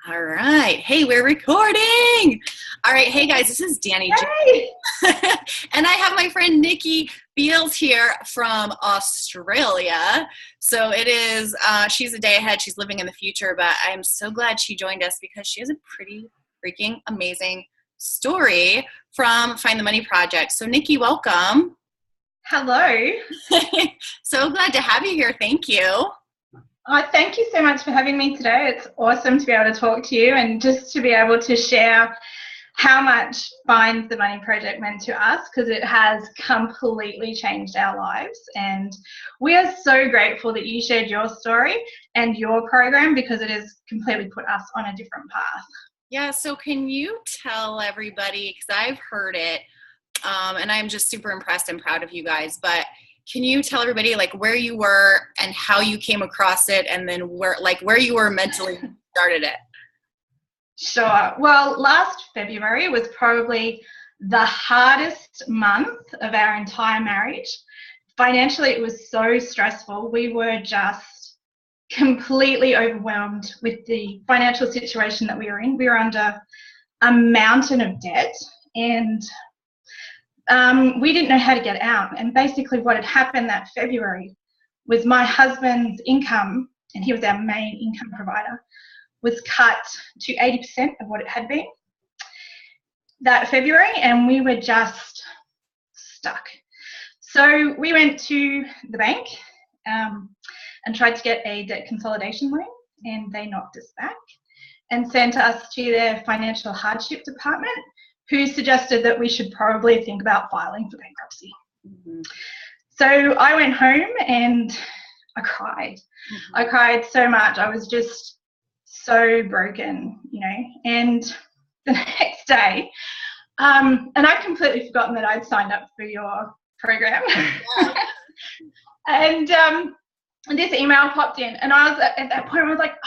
All right. Hey, we're recording. All right. Hey, guys, this is Danny. Hey. And I have my friend Nikki Beals here from Australia. So it is, she's a day ahead. She's living in the future, but I'm so glad she joined us because she has a pretty freaking amazing story from Find the Money Project. So, Nikki, welcome. Hello. So glad to have you here. Thank you. Thank you so much for having me today. It's awesome to be able to talk to you and just to be able to share how much Find the Money Project meant to us, because it has completely changed our lives. And we are so grateful that you shared your story and your program, because it has completely put us on a different path. Yeah, so can you tell everybody, because I've heard it, and I'm just super impressed and proud of you guys, but can you tell everybody like where you were and how you came across it, and then where you were mentally started it? Sure. Well, last February was probably the hardest month of our entire marriage. Financially, it was so stressful. We were just completely overwhelmed with the financial situation that we were in. We were under a mountain of debt, and we didn't know how to get out. And basically what had happened that February was my husband's income, and he was our main income provider, was cut to 80% of what it had been that February, and we were just stuck. So we went to the bank and tried to get a debt consolidation loan, and they knocked us back and sent us to their financial hardship department, who suggested that we should probably think about filing for bankruptcy. Mm-hmm. So I went home and I cried. Mm-hmm. I cried so much. I was just so broken, and the next day, and I'd completely forgotten that I'd signed up for your program. And this email popped in, and I was at that point, I was like,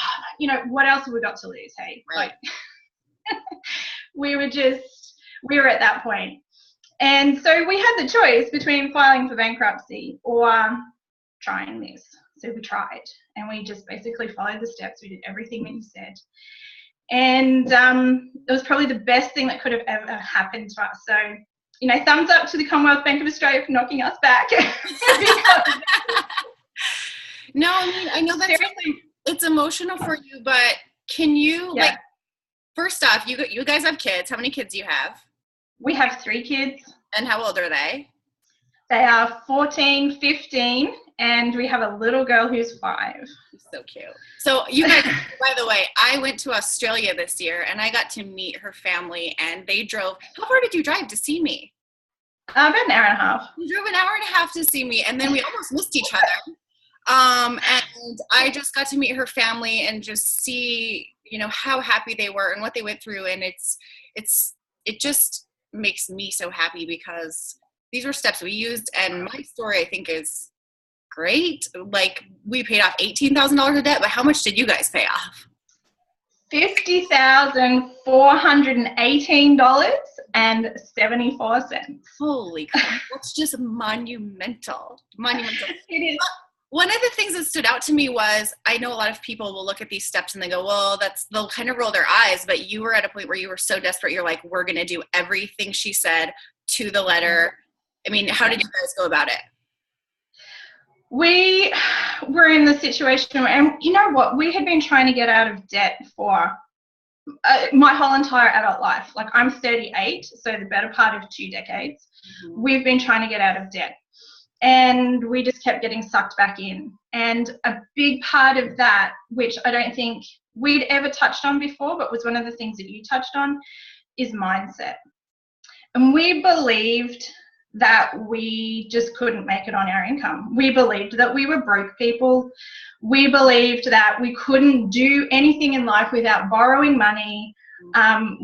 what else have we got to lose, hey? Right. Like, we were at that point. And so we had the choice between filing for bankruptcy or trying this. So we tried, and we just basically followed the steps. We did everything that you said. And it was probably the best thing that could have ever happened to us. So, thumbs up to the Commonwealth Bank of Australia for knocking us back. No, I know that's seriously, it's emotional for you, but can you, first off, you guys have kids. How many kids do you have? We have 3 kids. And how old are they? They are 14, 15, and we have a little girl who's 5. So cute. So you guys, by the way, I went to Australia this year, and I got to meet her family, and they drove. How far did you drive to see me? About an hour and a half. You drove an hour and a half to see me, and then we almost missed each other. And I just got to meet her family and just see, how happy they were and what they went through. And it just makes me so happy, because these were steps we used. And my story, I think, is great. Like, we paid off $18,000 of debt, but how much did you guys pay off? $50,418.74. Holy crap. That's just monumental. It is. One of the things that stood out to me was, I know a lot of people will look at these steps and they go, well, they'll kind of roll their eyes, but you were at a point where you were so desperate. You're like, we're going to do everything she said to the letter. I mean, how did you guys go about it? We were in the situation where, and you know what? We had been trying to get out of debt for my whole entire adult life. Like, I'm 38, so the better part of 2 decades. Mm-hmm. We've been trying to get out of debt. And we just kept getting sucked back in. And a big part of that, which I don't think we'd ever touched on before, but was one of the things that you touched on, is mindset. And we believed that we just couldn't make it on our income. We believed that we were broke people. We believed that we couldn't do anything in life without borrowing money.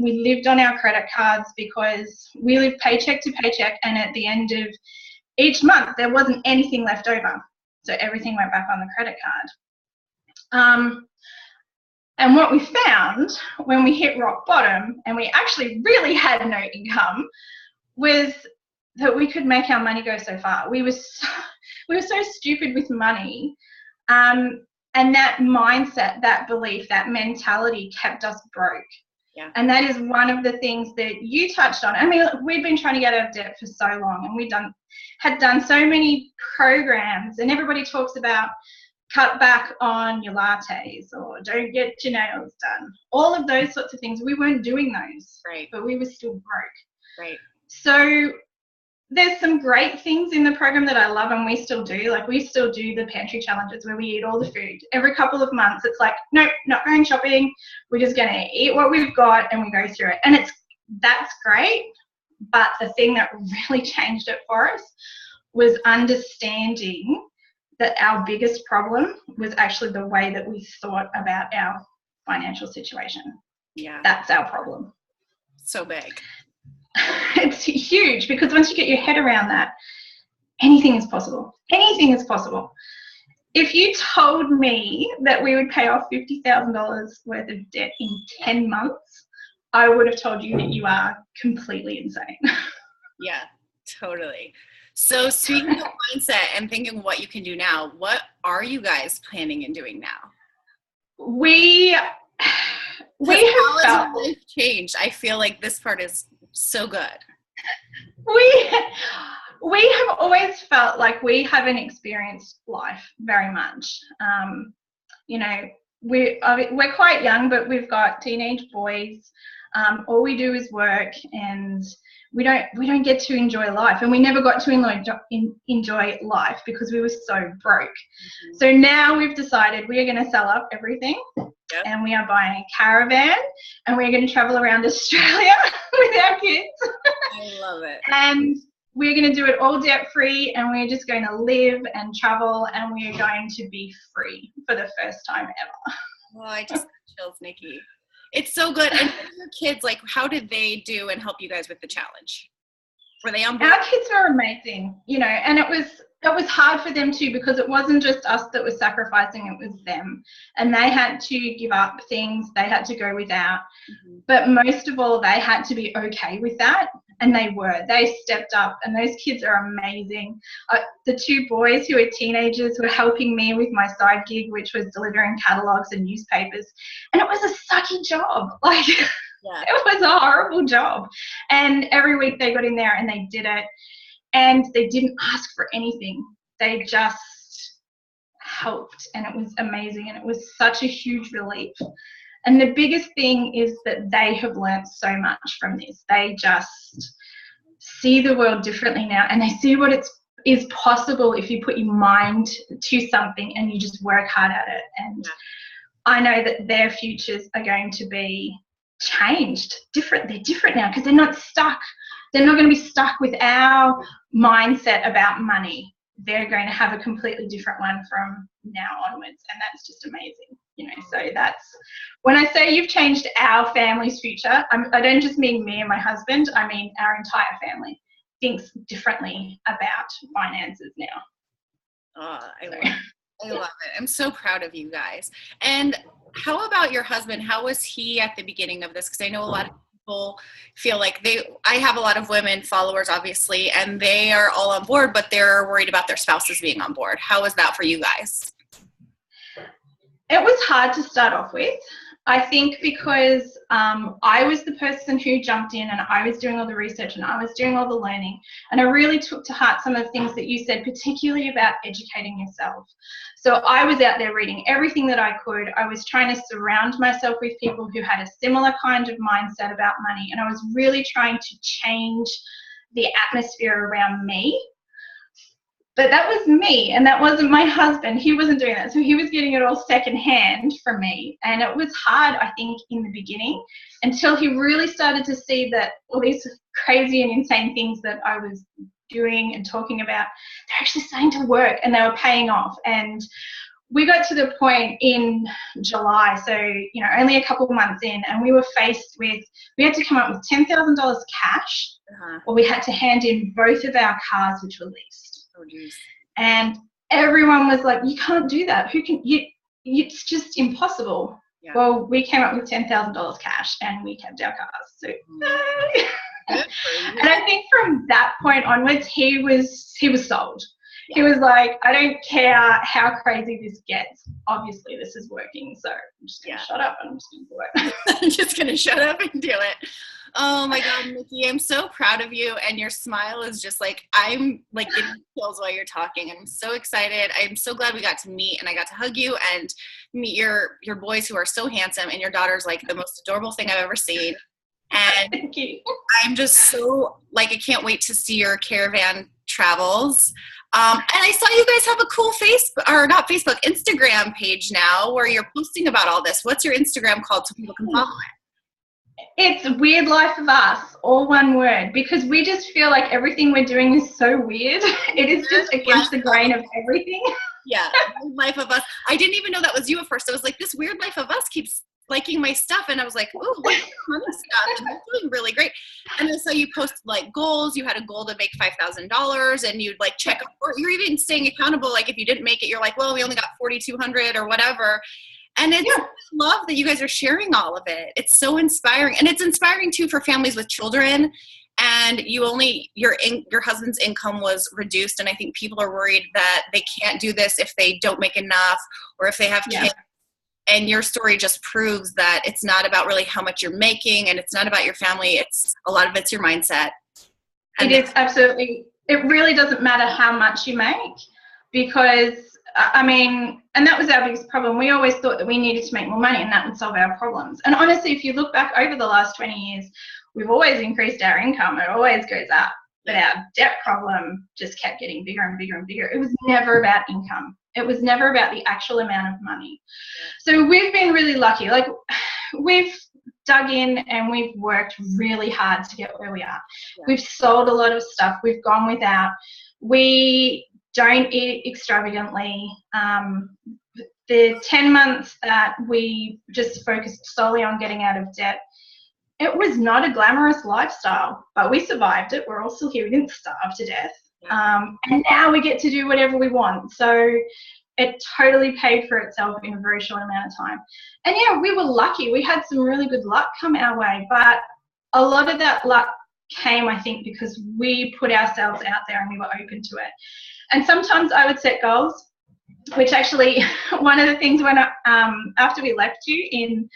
We lived on our credit cards because we lived paycheck to paycheck, and at the end of each month, there wasn't anything left over. So everything went back on the credit card. And what we found when we hit rock bottom and we actually really had no income was that we could make our money go so far. We were so stupid with money And that mindset, that belief, that mentality kept us broke. Yeah. And that is one of the things that you touched on. I mean, we've been trying to get out of debt for so long, and had done so many programs, and everybody talks about cut back on your lattes or don't get your nails done. All of those sorts of things. We weren't doing those. Right. But we were still broke. Right. So there's some great things in the program that I love, and we still do. Like, we still do the pantry challenges where we eat all the food. Every couple of months, it's like, nope, not going shopping. We're just going to eat what we've got, and we go through it. And that's great. But the thing that really changed it for us was understanding that our biggest problem was actually the way that we thought about our financial situation. Yeah. That's our problem. So big. It's huge, because once you get your head around that, anything is possible. Anything is possible. If you told me that we would pay off $50,000 worth of debt in 10 months, I would have told you that you are completely insane. Yeah, totally. So speaking of mindset and thinking what you can do now, what are you guys planning and doing now? We have felt life changed. I feel like this part is so good. We have always felt like we haven't experienced life very much. You know, we're quite young, but we've got teenage boys. All we do is work, and we don't get to enjoy life, and we never got to enjoy life because we were so broke. Mm-hmm. So now we've decided we are going to sell up everything. Yep. And we are buying a caravan, and we're going to travel around Australia with our kids. I love it. And we're going to do it all debt free, and we're just going to live and travel, and we're going to be free for the first time ever. Well, I just got chills, Nikki. It's so good. And your kids, like, how did they do and help you guys with the challenge? Were they on board? Our kids were amazing, you know, and it was hard for them too, because it wasn't just us that was sacrificing, it was them. And they had to give up things, they had to go without. Mm-hmm. But most of all, they had to be okay with that. And they stepped up, and those kids are amazing. The two boys who are teenagers were helping me with my side gig, which was delivering catalogs and newspapers. And it was a sucky job. Like, yeah. It was a horrible job. And every week they got in there and they did it. And they didn't ask for anything. They just helped, and it was amazing. And it was such a huge relief. And the biggest thing is that they have learned so much from this. They just see the world differently now, and they see what is possible if you put your mind to something and you just work hard at it. And I know that their futures are going to be changed, different. They're different now because they're not stuck. They're not going to be stuck with our mindset about money. They're going to have a completely different one from now onwards, and that's just amazing. You know, so that's when I say you've changed our family's future, I don't just mean me and my husband, I mean our entire family thinks differently about finances now. Oh, I love it. I'm so proud of you guys. And how about your husband? How was he at the beginning of this? Because I know a lot of people feel like I have a lot of women followers, obviously, and they are all on board, but they're worried about their spouses being on board. How was that for you guys? It was hard to start off with, I think, because I was the person who jumped in, and I was doing all the research, and I was doing all the learning, and I really took to heart some of the things that you said, particularly about educating yourself. So I was out there reading everything that I could. I was trying to surround myself with people who had a similar kind of mindset about money, and I was really trying to change the atmosphere around me. But that was me, and that wasn't my husband. He wasn't doing that. So he was getting it all secondhand from me. And it was hard, I think, in the beginning, until he really started to see that all these crazy and insane things that I was doing and talking about, they're actually starting to work, and they were paying off. And we got to the point in July, so, you know, only a couple of months in, and we were faced with, we had to come up with $10,000 cash, or we had to hand in both of our cars, which were leased. Oh, geez. And everyone was like, you can't do that. Who can you? It's just impossible. Yeah. Well, we came up with $10,000 cash, and we kept our cars. So, and I think from that point onwards, he was sold. Yeah. He was like, I don't care how crazy this gets. Obviously, this is working. So I'm just going to shut up and I'm just going to do it. I'm just going to shut up and do it. Oh my God, Nikki, I'm so proud of you. And your smile is just like, I'm like getting chills while you're talking. I'm so excited. I'm so glad we got to meet and I got to hug you and meet your boys who are so handsome. And your daughter's like the most adorable thing I've ever seen. And Thank you. I'm just so like, I can't wait to see your caravan travels. And I saw you guys have a cool Instagram page now where you're posting about all this. What's your Instagram called so people can follow it? It's Weird Life of Us, all one word, because we just feel like everything we're doing is so weird. It is just against the grain of everything. Yeah, Weird Life of Us. I didn't even know that was you at first. I was like, this Weird Life of Us keeps liking my stuff. And I was like, oh, what's fun stuff? And they're doing really great. And I saw you post like goals. You had a goal to make $5,000 and you'd like check, or you're even staying accountable. Like if you didn't make it, you're like, well, we only got 4,200 or whatever. And it's I love that you guys are sharing all of it. It's so inspiring. And it's inspiring too for families with children. And your husband's income was reduced. And I think people are worried that they can't do this if they don't make enough or if they have kids. And your story just proves that it's not about really how much you're making and it's not about your family. A lot of it's your mindset. And it is absolutely, it really doesn't matter how much you make because, I mean, and that was our biggest problem. We always thought that we needed to make more money and that would solve our problems. And honestly, if you look back over the last 20 years, we've always increased our income. It always goes up. But our debt problem just kept getting bigger and bigger and bigger. It was never about income. It was never about the actual amount of money. So we've been really lucky. Like we've dug in and we've worked really hard to get where we are. Yeah. We've sold a lot of stuff. We've gone without. We don't eat extravagantly. The 10 months that we just focused solely on getting out of debt, it was not a glamorous lifestyle, but we survived it. We're all still here. We didn't starve to death. And now we get to do whatever we want. So it totally paid for itself in a very short amount of time. And yeah, we were lucky. We had some really good luck come our way, but a lot of that luck came, I think, because we put ourselves out there and we were open to it. And sometimes I would set goals, which actually one of the things when after we left you in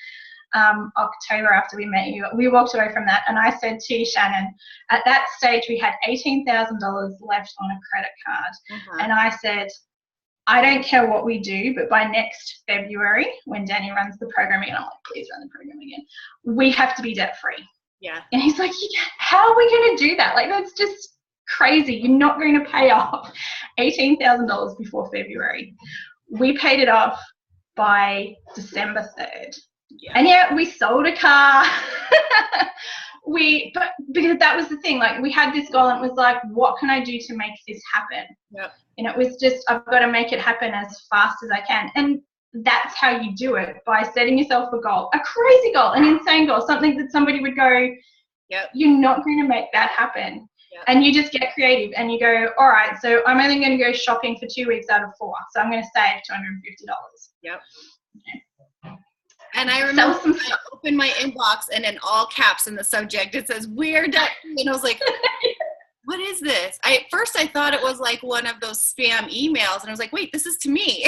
October after we met you, we walked away from that and I said to Shannon, at that stage we had $18,000 left on a credit card. And I said, I don't care what we do, but by next February when Danny runs the program again, I'm like, please run the program again, we have to be debt free. Yeah. And he's like, how are we going to do that? Like that's just crazy. You're not going to pay off $18,000 before February. We paid it off by December 3rd. Yeah. And yeah, we sold a car. But because that was the thing, like we had this goal and it was like, what can I do to make this happen? Yep. And it was just, I've got to make it happen as fast as I can. And that's how you do it, by setting yourself a goal, a crazy goal, an insane goal, something that somebody would go, yep, you're not going to make that happen. Yep. And you just get creative and you go, all right, so I'm only going to go shopping for 2 weeks out of 4. So I'm going to save $250. Yep. Okay. And I remember I opened my inbox and in all caps in the subject, it says weird. And I was like, what is this? At first I thought it was like one of those spam emails. And I was like, wait, this is to me.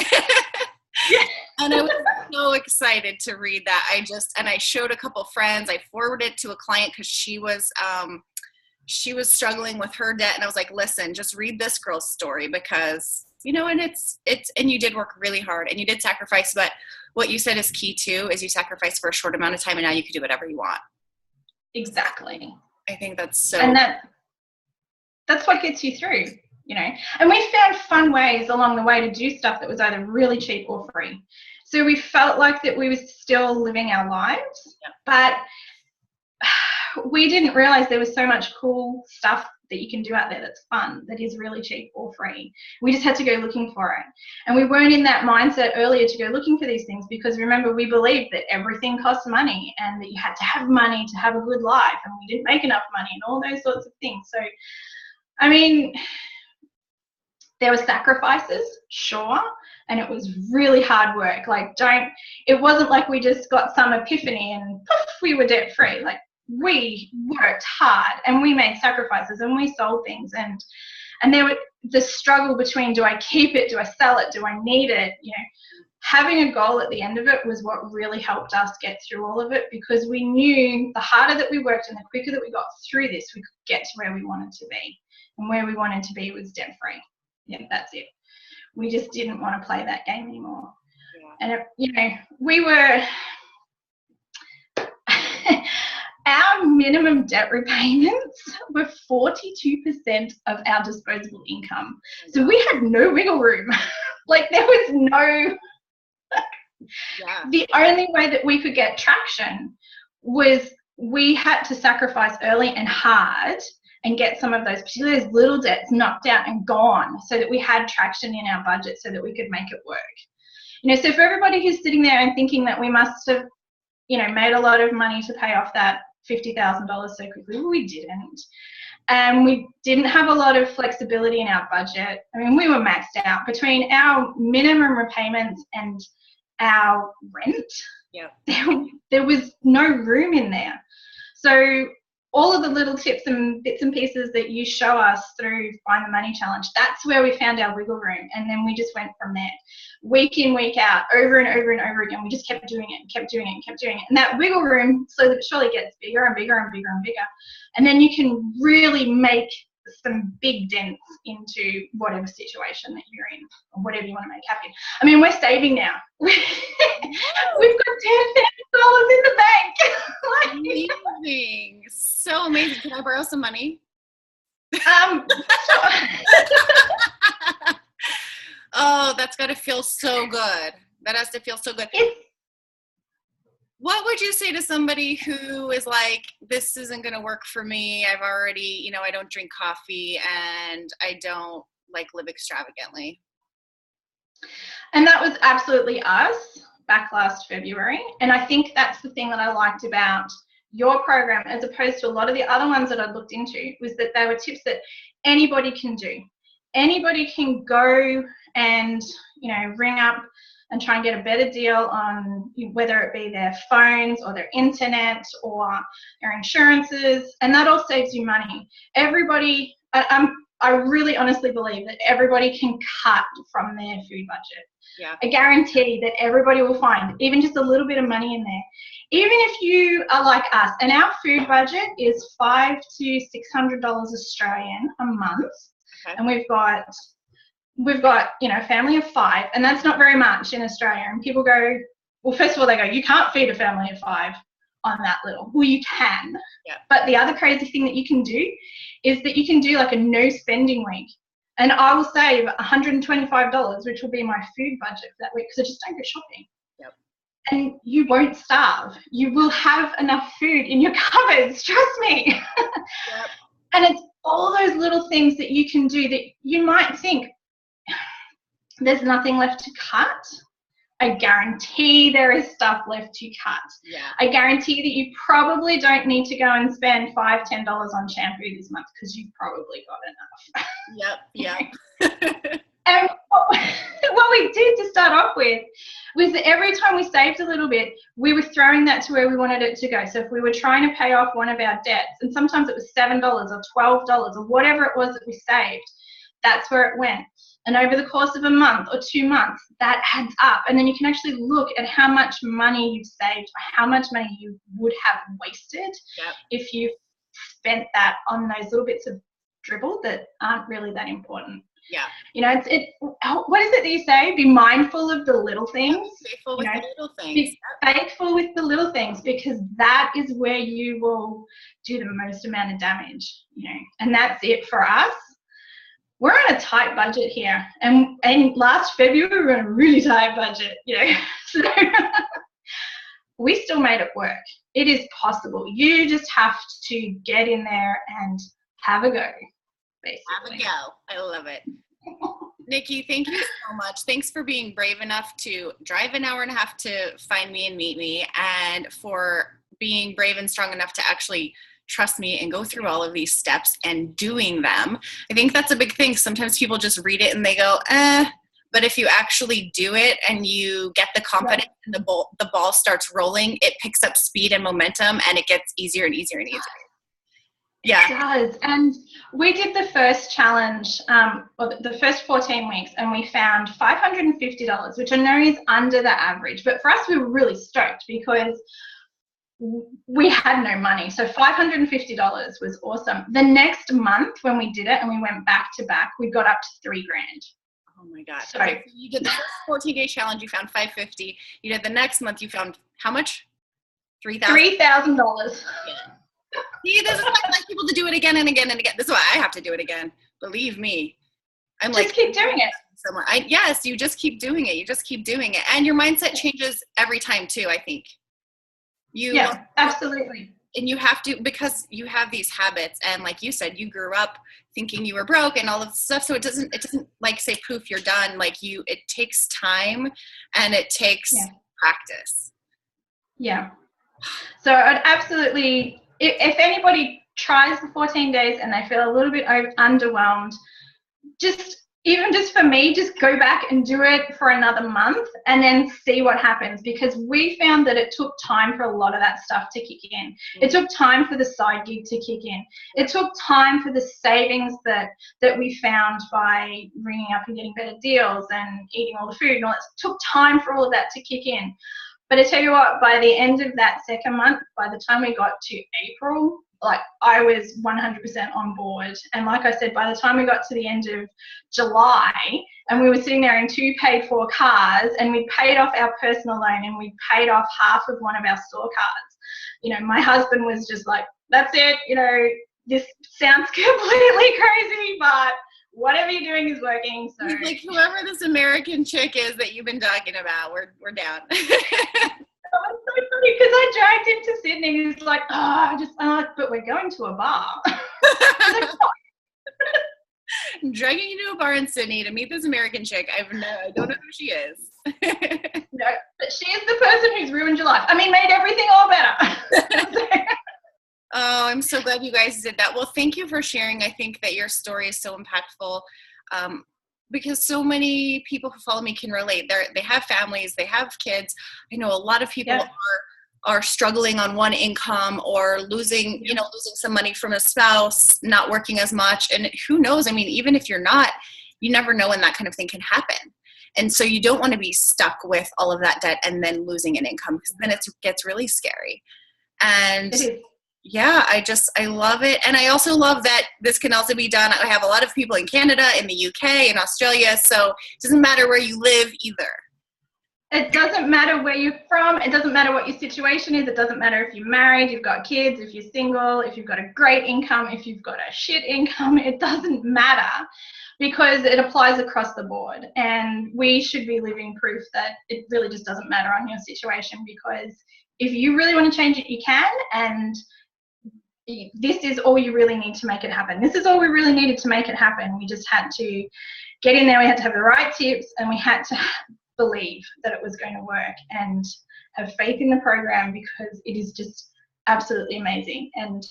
And I was so excited to read that. And I showed a couple friends. I forwarded it to a client because she was struggling with her debt. And I was like, listen, just read this girl's story because, you know, and and you did work really hard and you did sacrifice, but what you said is key too, is you sacrifice for a short amount of time and now you can do whatever you want. Exactly. I think that's so. And that's what gets you through, you know. And we found fun ways along the way to do stuff that was either really cheap or free. So we felt like that we were still living our lives, but we didn't realize there was so much cool stuff that you can do out there that's fun, that is really cheap or free. We just had to go looking for it. And we weren't in that mindset earlier to go looking for these things because remember, we believed that everything costs money and that you had to have money to have a good life and we didn't make enough money and all those sorts of things. So, I mean, there were sacrifices, sure, and it was really hard work. Like, it wasn't like we just got some epiphany and poof, we were debt free. Like, we worked hard and we made sacrifices and we sold things and there were, the struggle between, do I keep it, do I sell it, do I need it, having a goal at the end of it was what really helped us get through all of it, because we knew the harder that we worked and the quicker that we got through this, we could get to where we wanted to be. And where we wanted to be was debt free. Yeah, that's it. We just didn't want to play that game anymore. Yeah. And we were our minimum debt repayments were 42% of our disposable income. So we had no wiggle room. Like, there was no. The only way that we could get traction was we had to sacrifice early and hard and get some of those, particularly those little debts, knocked out and gone, so that we had traction in our budget so that we could make it work. So for everybody who's sitting there and thinking that we must have, made a lot of money to pay off that $50,000 so quickly, well, we didn't. And we didn't have a lot of flexibility in our budget. I mean, we were maxed out between our minimum repayments and our rent. There was no room in there. So all of the little tips and bits and pieces that you show us through Find the Money Challenge, that's where we found our wiggle room. And then we just went from there, week in, week out, over and over and over again. We just kept doing it and kept doing it and kept doing it. And that wiggle room slowly but surely gets bigger and bigger and bigger and bigger. And then you can really make some big dents into whatever situation that you're in, or whatever you want to make happen. I mean, we're saving now. We've got $10,000 in the bank. Amazing. So amazing. Can I borrow some money? Oh, that's got to feel so good. That has to feel so good. What would you say to somebody who is like, this isn't going to work for me? I've already, I don't drink coffee and I don't live extravagantly. And that was absolutely us back last February. And I think that's the thing that I liked about your program, as opposed to a lot of the other ones that I looked into, was that they were tips that anybody can do. Anybody can go and, ring up and try and get a better deal on whether it be their phones or their internet or their insurances, and that all saves you money. Everybody, I really honestly believe that everybody can cut from their food budget. Yeah. I guarantee that everybody will find even just a little bit of money in there. Even if you are like us, and our food budget is $500 to $600 Australian a month, okay. And we've got a family of 5, and that's not very much in Australia. And people go, well, first of all, they go, you can't feed a family of 5 on that little. Well, you can. Yeah. But the other crazy thing that you can do is that you can do like a no spending week. And I will save $125, which will be my food budget for that week, because I just don't go shopping. Yep. And you won't starve. You will have enough food in your cupboards, trust me. Yep. And it's all those little things that you can do that you might think, there's nothing left to cut. I guarantee there is stuff left to cut. Yeah. I guarantee that you probably don't need to go and spend $5, $10 on shampoo this month, because you've probably got enough. Yep. And what we did to start off with was that every time we saved a little bit, we were throwing that to where we wanted it to go. So if we were trying to pay off one of our debts, and sometimes it was $7 or $12 or whatever it was that we saved, that's where it went. And over the course of a month or 2 months, that adds up. And then you can actually look at how much money you've saved, or how much money you would have wasted if you spent that on those little bits of dribble that aren't really that important. Yeah. What is it that you say? Be mindful of the little things. Faithful with the little things. Be faithful with the little things, because that is where you will do the most amount of damage. And that's it for us. We're on a tight budget here, and last February we were on a really tight budget, So we still made it work. It is possible. You just have to get in there and have a go, basically. Have a go. I love it. Nikki, thank you so much. Thanks for being brave enough to drive an hour and a half to find me and meet me, and for being brave and strong enough to actually trust me and go through all of these steps and doing them. I think that's a big thing. Sometimes people just read it and they go, but if you actually do it and you get the confidence and the ball starts rolling, it picks up speed and momentum, and it gets easier and easier and easier. Yeah. does. And we did the first challenge, or the first 14 weeks, and we found $550, which I know is under the average. But for us, we were really stoked because we had no money. So $550 was awesome. The next month when we did it and we went back to back, we got up to $3,000. Oh my God. So, Okay, so you did the first 14-day challenge, you found 550. You did the next month, you found how much? 3,000? $3,000. See, this is why I like people to do it again and again and again. This is why I have to do it again. Believe me. I'm Just like, keep doing it. somewhere. Yes, you just keep doing it. You just keep doing it. And your mindset changes every time too, I think. Yeah, absolutely. And you have to, because you have these habits, and like you said, you grew up thinking you were broke and all of this stuff. So it doesn't like say poof, you're done. Like it takes time and it takes practice. Yeah. So I'd absolutely, if anybody tries the 14 days and they feel a little bit underwhelmed, even just for me, just go back and do it for another month and then see what happens, because we found that it took time for a lot of that stuff to kick in. It took time for the side gig to kick in. It took time for the savings that we found by ringing up and getting better deals and eating all the food and all that. It took time for all of that to kick in. But I tell you what, by the end of that second month, by the time we got to April, like I was 100% on board. And like I said, by the time we got to the end of July and we were sitting there in 2 paid for cars, and we paid off our personal loan and we paid off half of one of our store cars, you know, my husband was just like, that's it, you know, this sounds completely crazy, but whatever you're doing is working. So he's like, whoever this American chick is that you've been talking about, we're down. That was so funny because I dragged him to Sydney and he's like, but we're going to a bar. Like, I'm dragging you to a bar in Sydney to meet this American chick. I don't know who she is. No, but she is the person who's ruined your life. I mean, made everything all better. Oh, I'm so glad you guys did that. Well, thank you for sharing. I think that your story is so impactful, because so many people who follow me can relate. They have families, they have kids. I know a lot of people are struggling on one income or losing some money from a spouse, not working as much. And who knows? I mean, even if you're not, you never know when that kind of thing can happen. And so you don't want to be stuck with all of that debt and then losing an income, because then it gets really scary. And yeah, I love it. And I also love that this can also be done. I have a lot of people in Canada, in the UK, in Australia. So it doesn't matter where you live either. It doesn't matter where you're from. It doesn't matter what your situation is. It doesn't matter if you're married, you've got kids, if you're single, if you've got a great income, if you've got a shit income. It doesn't matter, because it applies across the board. And we should be living proof that it really just doesn't matter on your situation, because if you really want to change it, you can. And this is all you really need to make it happen. This is all we really needed to make it happen. We just had to get in there. We had to have the right tips, and we had to believe that it was going to work and have faith in the program, because it is just absolutely amazing. And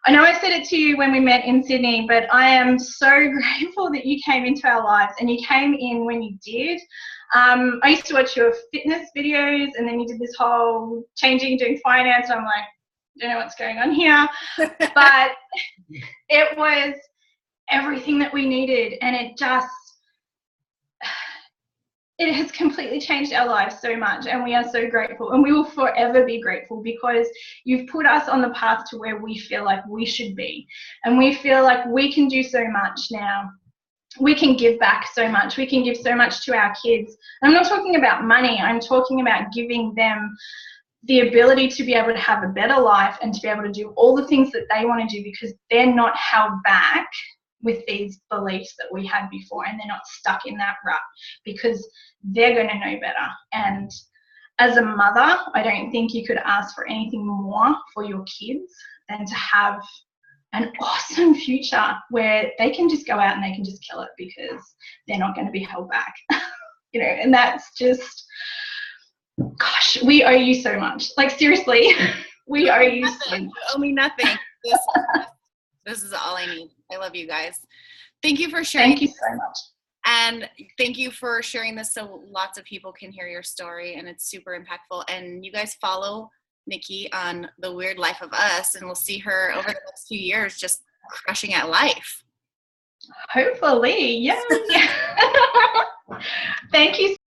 I know I said it to you when we met in Sydney, but I am so grateful that you came into our lives, and you came in when you did. I used to watch your fitness videos, and then you did this whole doing finance, and I'm like, don't know what's going on here. But it was everything that we needed, and it has completely changed our lives so much, and we are so grateful, and we will forever be grateful, because you've put us on the path to where we feel like we should be, and we feel like we can do so much now. We can give back so much. We can give so much to our kids. I'm not talking about money. I'm talking about giving them the ability to be able to have a better life and to be able to do all the things that they want to do, because they're not held back with these beliefs that we had before, and they're not stuck in that rut, because they're going to know better. And as a mother, I don't think you could ask for anything more for your kids than to have an awesome future where they can just go out and they can just kill it, because they're not going to be held back. And that's just, gosh, we owe you so much. Like, seriously, we owe you so much. You owe me nothing. This is all I need. I love you guys. Thank you for sharing. Thank you so much. And thank you for sharing this so lots of people can hear your story, and it's super impactful. And you guys follow Nikki on The Weird Life of Us, and we'll see her over the next few years just crushing at life. Hopefully, yay. Thank you